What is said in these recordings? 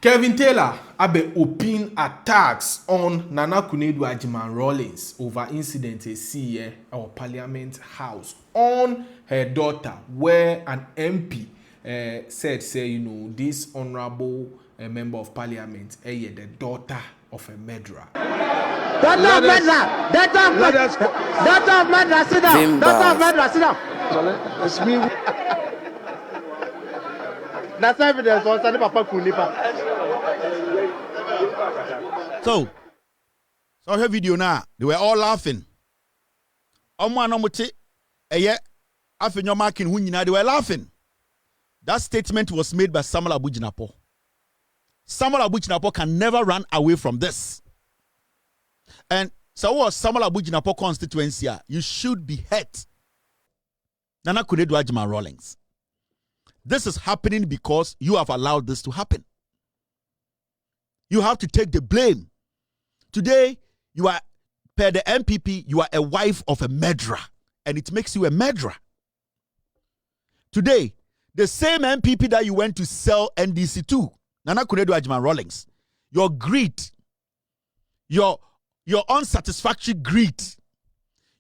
Kevin Taylor abe open attacks on Nana Akufo-Addo Rawlings over incident a see our Parliament House on her daughter, where an MP said, this honorable member of Parliament, the daughter of a murderer. Daughter of murderer! Daughter of murderer, sit down! Daughter of murderer, sit down! It's me. That's evidence on Sunday Papa Kunipa. So her video now, they were all laughing. They were laughing. That statement was made by Samuel Abu-Jinapor. Samuel Abu-Jinapor can never run away from this. And so what Samuel Abu-Jinapor constituency, you should be hurt. Nana Akufo-Addo Rawlings. This is happening because you have allowed this to happen. You have to take the blame. Today, you are, per the NPP, you are a wife of a murderer, and it makes you a murderer. Today, the same NPP that you went to sell NDC to, Nana Akufo-Addo Rawlings, your greed, your unsatisfactory greed,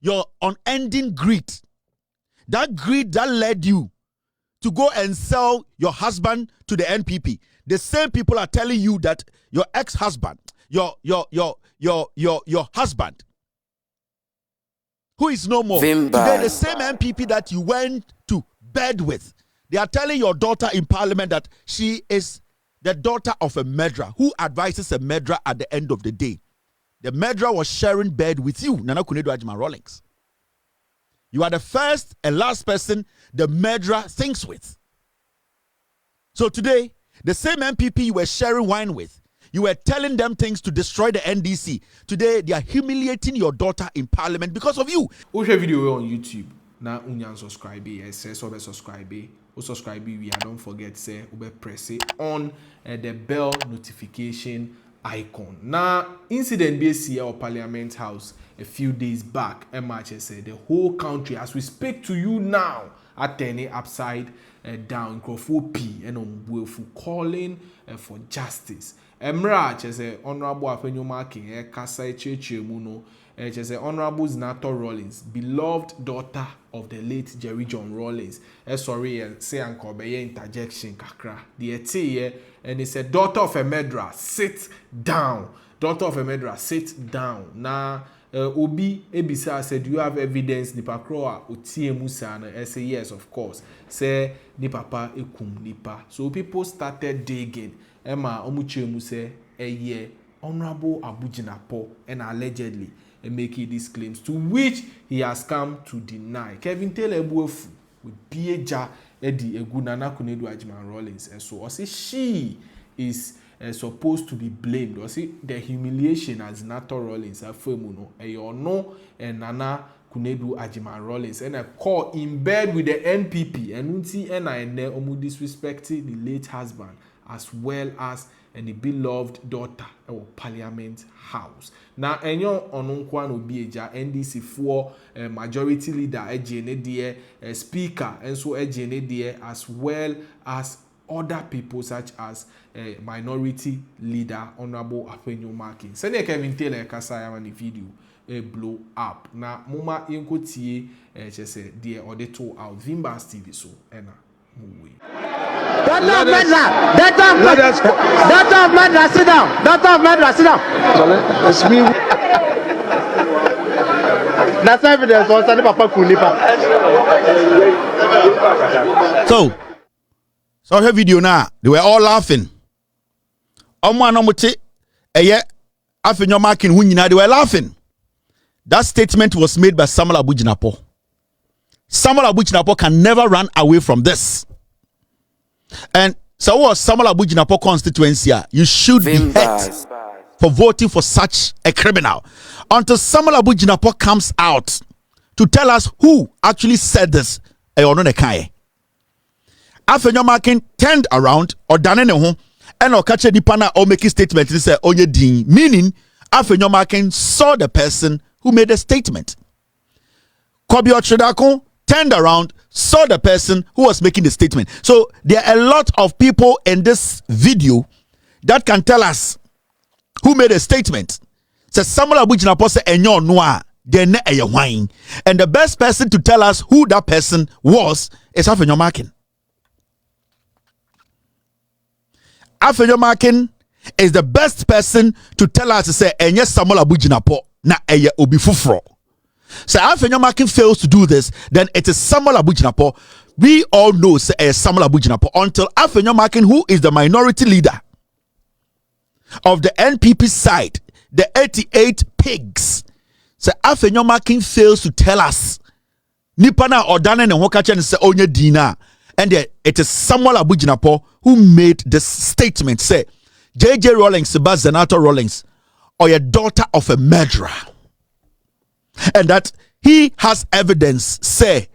your unending greed, that greed that led you to go and sell your husband to the NPP. The same people are telling you that your ex-husband, your husband, who is no more, today the same NPP that you went to bed with, they are telling your daughter in Parliament that she is the daughter of a murderer who advises a murderer at the end of the day. The murderer was sharing bed with you, Nana Akufo-Addo Rawlings. You are the first and last person the murderer thinks with. So today, the same MPP you were sharing wine with, you were telling them things to destroy the NDC. Today, they are humiliating your daughter in Parliament because of you. We share video on YouTube. Now, unyan subscribe. Subscribe. Don't forget say press on the bell notification icon. Now, incident BC or Parliament House a few days back, MHS said the whole country, as we speak to you now, attending upside down, P and calling for justice. Emrach is a honorable Afenyomaking, Kasa Cheche Muno, honorable Zenator Rawlings, beloved daughter of the late Jerry John Rawlings. Sorry, say Uncle Beye interjection kakra. The ete and he said, daughter of a murderer, sit down. Daughter of a murderer, sit down. Now, Obi Ebisa said, do you have evidence? Nipa Kroa Otie Musa and say yes, of course. Say ni papa ekum nipa. So people started digging. Emma Omuche Muse ye honorable Abu-Jinapor and allegedly making these claims, to which he has come to deny. Kevin Taylor with Bieja Eddie Nana Akufo-Addo Rawlings, and so I say she is supposed to be blamed. I see the humiliation as Zenator Rawlings afemuno no and Nana Akufo-Addo Rawlings and a call in bed with the NPP and unti and I disrespecting the late husband as well as the beloved daughter of Parliament House. Now, enyo onunkwan obieja NDC for majority leader ejene speaker and so ejene there as well as other people such as minority leader honorable Afenyomaking. Send Kevin Taylor kasaya on the video blow up. Na muma yenkotie chese there or the two out Vimbas TV so ena muwe. Daughter of murderer! Daughter of murderer, sit down! Daughter of murderer, sit down! It's me. That's evidence on Sunday Papa Kunipa. So her video now, they were all laughing. They were laughing. That statement was made by Samuel Abu-Jinapor. Samuel Abu-Jinapor can never run away from this. And so what Samuel Abu-Jinapor constituency, you should be hurt for voting for such a criminal. Until Samuel Abu-Jinapor comes out to tell us who actually said this. Afenyomaking turned around or done anything and or catch a dipana or make a statement and say onye din, meaning Afenyomaking saw the person who made a statement. Kobi Ochedakun turned around, saw the person who was making the statement. So there are a lot of people in this video that can tell us who made a statement. Says Samuel Abujinapo say enyo noa then wine. And the best person to tell us who that person was is Afenyomakin. Afenyomakin is the best person to tell us to say enye Samuel Abujinapo na eye obi fufro. So Afenyomakin fails to do this, then it is Samuel Abujinapo. We all know say Samuel Abujinapo until Afenyomakin, who is the minority leader of the NPP side, the 88 pigs. So Afenyomakin fails to tell us Nipana Odane and Wakachen say onye dina. And it is Samuel Abujinapo who made this statement. Say JJ Rawlings, Zenator Rawlings, or your daughter of a murderer. And that he has evidence, say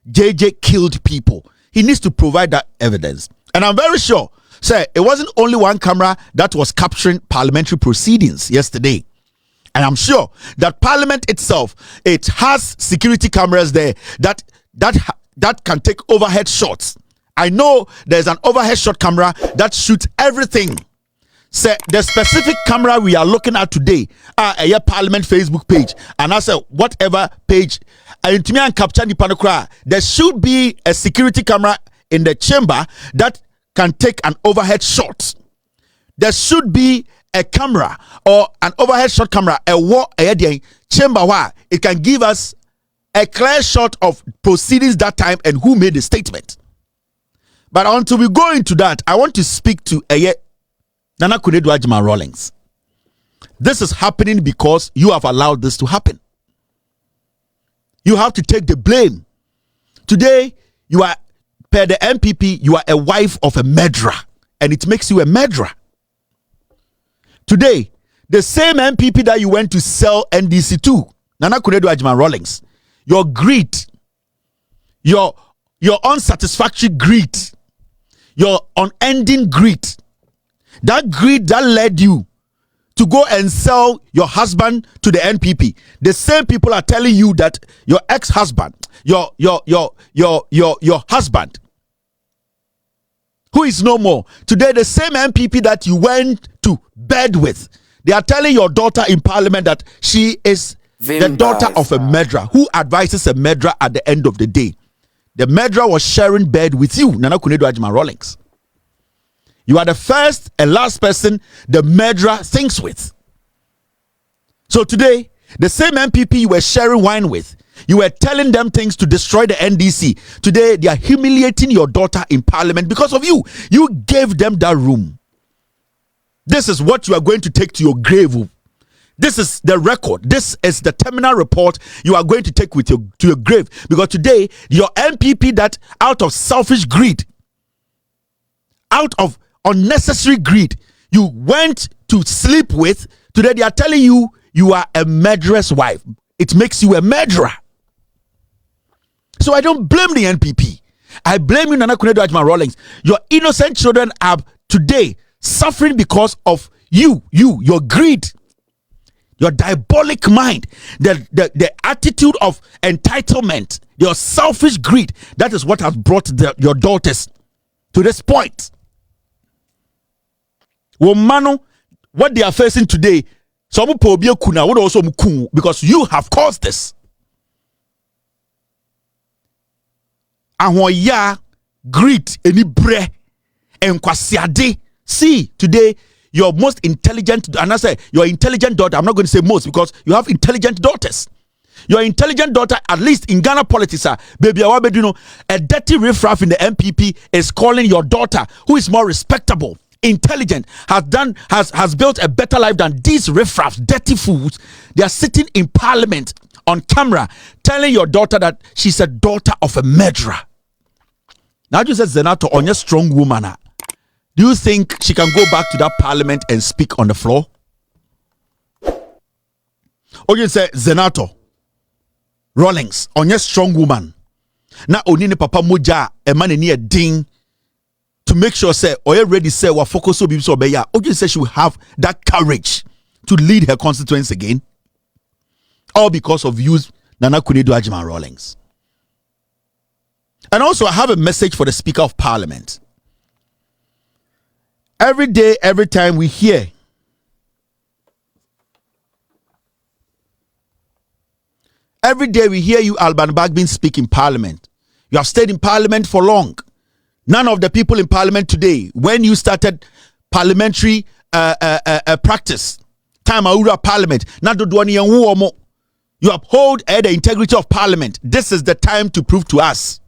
JJ killed people. He needs to provide that evidence. And I'm very sure, say, it wasn't only one camera that was capturing parliamentary proceedings yesterday. And I'm sure that Parliament itself, it has security cameras there that can take overhead shots. I know there's an overhead shot camera that shoots everything. Say the specific camera we are looking at today, a Parliament Facebook page, and I say whatever page, there should be a security camera in the chamber that can take an overhead shot. There should be a camera or an overhead shot camera, a chamber where it can give us a clear shot of proceedings that time and who made the statement. But until we go into that, I want to speak to Nana Kunedu Ajima Rawlings. This is happening because you have allowed this to happen. You have to take the blame. Today, you are, per the NPP, you are a wife of a murderer, and it makes you a murderer. Today, the same NPP that you went to sell NDC to, Nana Kunedu Ajima Rawlings, your greed, your unsatisfactory greed, your unending greed, that greed that led you to go and sell your husband to the NPP. The same people are telling you that your ex-husband, your husband, who is no more, today the same NPP that you went to bed with, they are telling your daughter in Parliament that she is the daughter of a murderer. Who advises a murderer at the end of the day? The murderer was sharing bed with you, Nana Kunedu Ajima Rawlings. You are the first and last person the murderer thinks with. So today, the same NPP you were sharing wine with, you were telling them things to destroy the NDC. Today, they are humiliating your daughter in Parliament because of you. You gave them that room. This is what you are going to take to your grave. This is the record. This is the terminal report you are going to take with to your grave. Because today, your NPP that out of selfish greed, out of unnecessary greed, you went to sleep with, today they are telling you you are a murderous wife. It makes you a murderer. So I don't blame the NPP. I blame you, Nana Kunedu Ajima Rawlings. Your innocent children are today suffering because of your greed, your diabolic mind, the attitude of entitlement, your selfish greed. That is what has brought your daughters to this point. What they are facing today, some kuna would also because you have caused this. Ahoya greed any bre and kwasiade. See today your most intelligent, and I say your intelligent daughter. I'm not going to say most because you have intelligent daughters. Your intelligent daughter, at least in Ghana politics, baby, a dirty riffraff in the NPP is calling your daughter, who is more respectable, intelligent, has built a better life than these riffraffs, dirty fools. They are sitting in Parliament on camera telling your daughter that she's a daughter of a murderer. Now you said Zenator on your strong woman. Do you think she can go back to that Parliament and speak on the floor? Or you say Zenator Rawlings on your strong woman. Now only papa moja a man in a ding to make sure say or you ready say what focus so be so be ya. Or you say she will have that courage to lead her constituents again. All because of you, Nana Kunedu Ajima Rawlings. And also I have a message for the Speaker of Parliament. Every day, every time we hear you, Alban Bagbin, speak in Parliament. You have stayed in Parliament for long. None of the people in Parliament today, when you started parliamentary practice, time aura Parliament, you uphold the integrity of Parliament. This is the time to prove to us.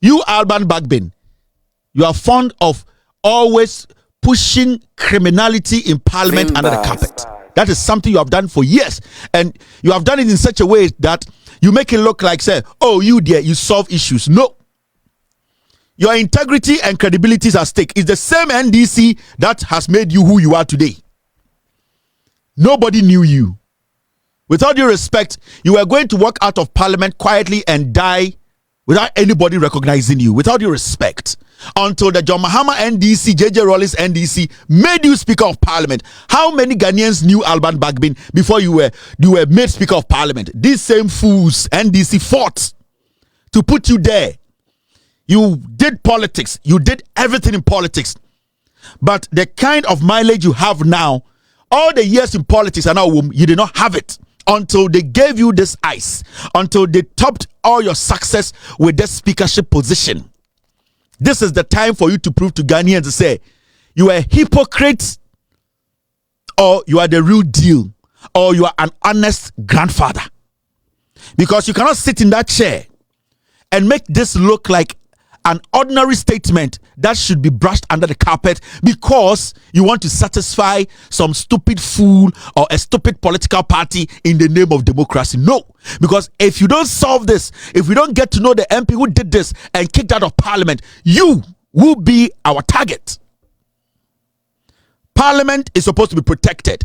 You, Alban Bagbin, you are fond of always pushing criminality in Parliament under the carpet. That is something you have done for years. And you have done it in such a way that you make it look like, say, oh, you there, you solve issues. No. Your integrity and credibility is at stake. It's the same NDC that has made you who you are today. Nobody knew you. With all due respect, you were going to walk out of Parliament quietly and die without anybody recognizing you. With all due respect. Until the John Mahama NDC, JJ Rawlings NDC made you Speaker of Parliament. How many Ghanaians knew Alban Bagbin before you were made Speaker of Parliament? These same fools, NDC, fought to put you there. You did politics. You did everything in politics. But the kind of mileage you have now, all the years in politics and now you did not have it until they gave you this ice, until they topped all your success with this speakership position. This is the time for you to prove to Ghanaians to say you are a hypocrite, or you are the real deal, or you are an honest grandfather. Because you cannot sit in that chair and make this look like an ordinary statement that should be brushed under the carpet because you want to satisfy some stupid fool or a stupid political party in the name of democracy. No, because if you don't solve this, if we don't get to know the MP who did this and kicked out of Parliament, you will be our target. Parliament is supposed to be protected.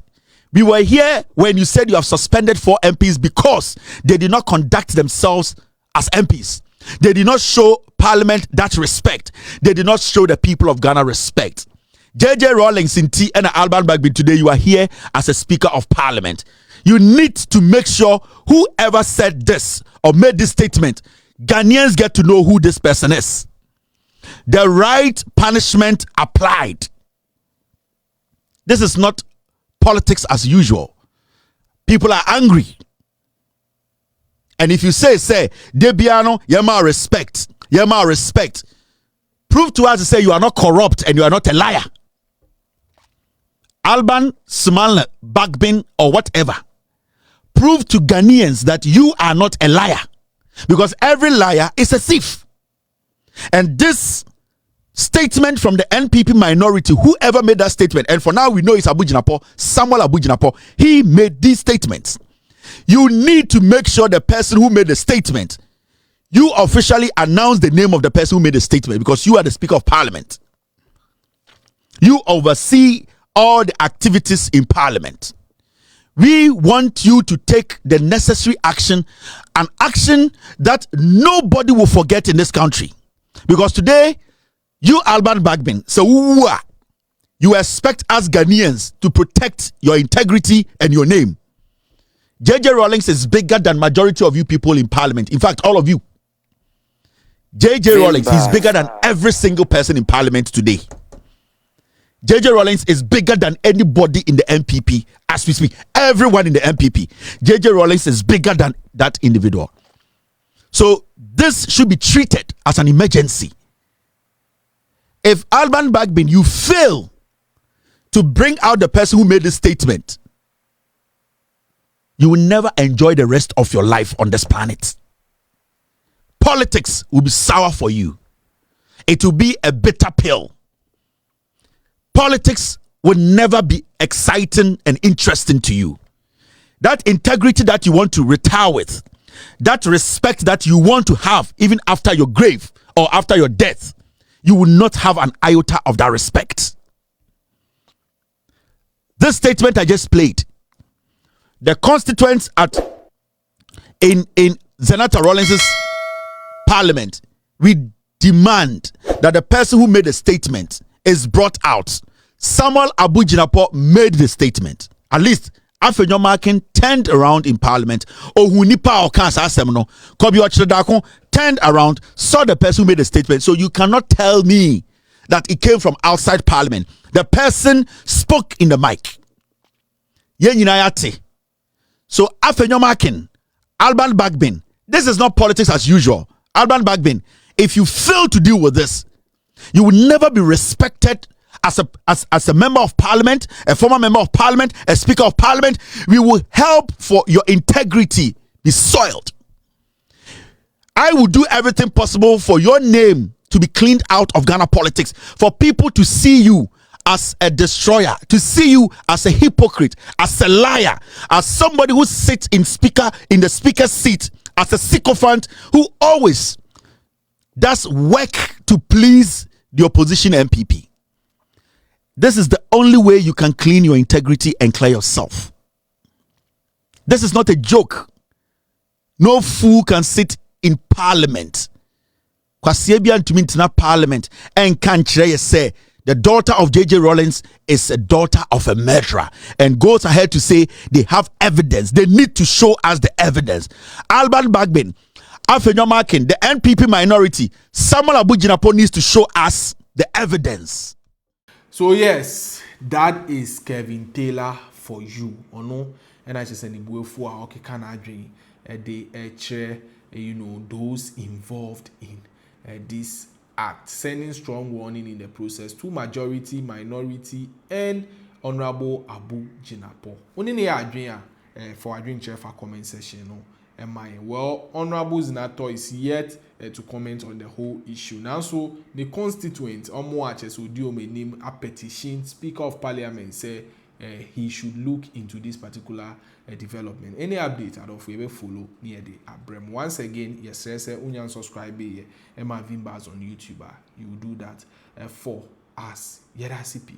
We were here when you said you have suspended 4 MPs because they did not conduct themselves as MPs. They did not show Parliament that respect. They did not show the people of Ghana respect. JJ Rawlings in T and Alban Bagbin, today you are here as a Speaker of Parliament. You need to make sure whoever said this or made this statement, Ghanaians get to know who this person is. The right punishment applied. This is not politics as usual. People are angry. And if you say, Debiano, yema respect. Prove to us to say you are not corrupt and you are not a liar. Alban, Small, Bagbin, or whatever. Prove to Ghanaians that you are not a liar. Because every liar is a thief. And this statement from the NPP minority, whoever made that statement, and for now we know it's Samuel Abu-Jinapo, he made these statements. You need to make sure the person who made the statement, you officially announce the name of the person who made the statement, because you are the Speaker of Parliament. You oversee all the activities in Parliament. We want you to take the necessary action, an action that nobody will forget in this country. Because today, you, Alban Bagbin, so you expect us Ghanaians to protect your integrity and your name. JJ Rawlings is bigger than majority of you people in Parliament. In fact, all of you. JJ Rawlings is bigger than every single person in Parliament today. JJ Rawlings is bigger than anybody in the NPP as we speak. Everyone in the NPP. JJ Rawlings is bigger than that individual. So this should be treated as an emergency. If Alban Bagbin, you fail to bring out the person who made this statement, you will never enjoy the rest of your life on this planet. Politics will be sour for you. It will be a bitter pill. Politics will never be exciting and interesting to you. That integrity that you want to retire with, that respect that you want to have even after your grave or after your death, you will not have an iota of that respect. This statement I just played, the constituents in Zenator Rawlings' Parliament, we demand that the person who made the statement is brought out. Samuel Abu-Jinapo made the statement. At least Afenyo Markin turned around in Parliament. Ohunipa Okansa Asemno, Kobi Ochredakon turned around, saw the person who made the statement. So you cannot tell me that it came from outside Parliament. The person spoke in the mic. So Afenyomakin, Alban Bagbin. This is not politics as usual. Alban Bagbin, if you fail to deal with this, you will never be respected as a member of Parliament, a former member of Parliament, a speaker of Parliament. We will help for your integrity be soiled. I will do everything possible for your name to be cleaned out of Ghana politics, for people to see you as a destroyer, to see you as a hypocrite, as a liar, as somebody who sits in the speaker's seat, as a sycophant who always does work to please the opposition NPP. This is the only way you can clean your integrity and clear yourself. This is not a joke. No fool can sit in Parliament. Parliament and can't say the daughter of JJ Rawlings is a daughter of a murderer, and goes ahead to say they have evidence. They need to show us the evidence. Alban Bagbin, Afenyomakin, the NPP minority, Samuel Abujinapo needs to show us the evidence. So yes, that is Kevin Taylor for you. No, and I just said for okay can those involved in this act, sending strong warning in the process to majority, minority, and Honorable Abu Jinapo. Only ne adwin for adwin chair for comment section no. Well, Honorable Zenator is yet to comment on the whole issue. Now, so the constituent Omoaches will do name a petition. Speaker of Parliament say he should look into this particular development. Any update I don't ever follow near the Abrem. Once again, yes, sir, unyan subscribe here. Emma Vimbas on YouTube. You will do that for us. Yedasipi.